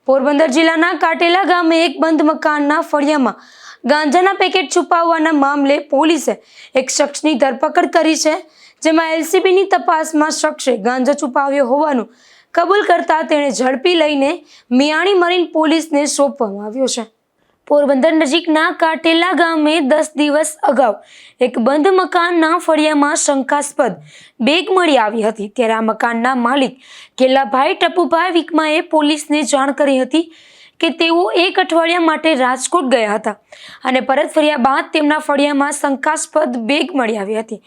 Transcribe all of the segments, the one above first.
પોરબંદર જિલ્લાના કાટેલા ગામે એક બંધ મકાનના ફળિયામાં ગાંજાના પેકેટ છુપાવવાના મામલે પોલીસે એક શખ્સની ધરપકડ કરી છે, જેમાં એલસીબીની તપાસમાં શખ્સે ગાંજા છુપાવ્યો હોવાનું કબૂલ કરતા તેણે ઝડપી લઈને મિયાણી મરીન પોલીસને સોંપવામાં આવ્યો છે। પોરબંદર નજીકના કાટેલા ગામે 10 દિવસ અગાઉ એક બંધ મકાનના ફળિયામાં શંકાસ્પદ બેગ મળી આવી હતી, ત્યારે આ મકાનના માલિક કેલાભાઈ ટપુભાઈ વિકમાએ પોલીસને જાણ કરી હતી કે તેઓ એક અઠવાડિયા માટે રાજકોટ ગયા હતા અને પરત ફર્યા બાદ તેમના ફળિયામાં શંકાસ્પદ બેગ મળી આવી હતી,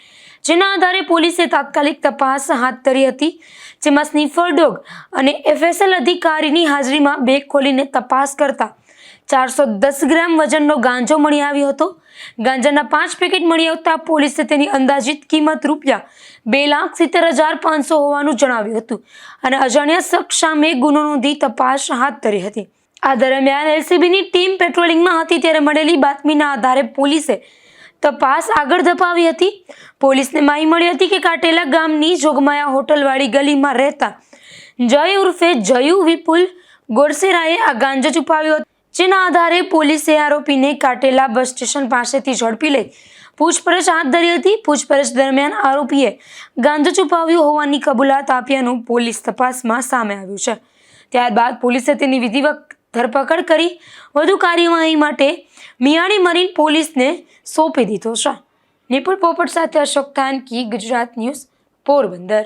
જેના આધારે પોલીસે તાત્કાલિક તપાસ હાથ ધરી હતી, જેમાં સ્નીફર ડોગ અને એફએસએલ અધિકારીની હાજરીમાં બેગ ખોલીને તપાસ કરતા 410 ગ્રામ વજનનો ગાંજો મળી આવ્યો હતો। ગાંજાના 5 પેકેટ મળી આવતા પોલીસે તેની અંદાજિત કિંમત ₹2,70,500 હોવાનું જણાવ્યું હતું અને અજાણ્યા શખ્સ સામે ગુનો નોંધી તપાસ હાથ ધરી હતી। આ દરમિયાન એલસીબીની ટીમ પેટ્રોલિંગમાં હતી ત્યારે મળેલી બાતમીના આધારે પોલીસે તપાસ આગળ ધપાવી હતી। પોલીસને માહિતી મળી હતી કે કાટેલા ગામની જોગમાયા હોટલવાળી ગલીમાં રહેતા જય ઉર્ફે જયુ વિપુલ ગોરસેરાએ આ ગાંજો છુપાવ્યો હતો, જેના આધારે પોલીસે આરોપીને કાટેલા બસ સ્ટેશન પાસેથી ઝડપી લઈ પૂછપરછ હાથ ધરી હતી। પૂછપરછ દરમિયાન આરોપીએ ગાંજો છુપાવ્યો હોવાની કબૂલાત આપ્યાનું પોલીસ તપાસમાં સામે આવ્યું છે। ત્યારબાદ પોલીસે તેની વિધિવત ધરપકડ કરી વધુ કાર્યવાહી માટે મિયાણી મરીન પોલીસને સોંપી દીધો છે। નિપુલ પોપટ સાથે અશોક થાનકી, ગુજરાત ન્યૂઝ, પોરબંદર।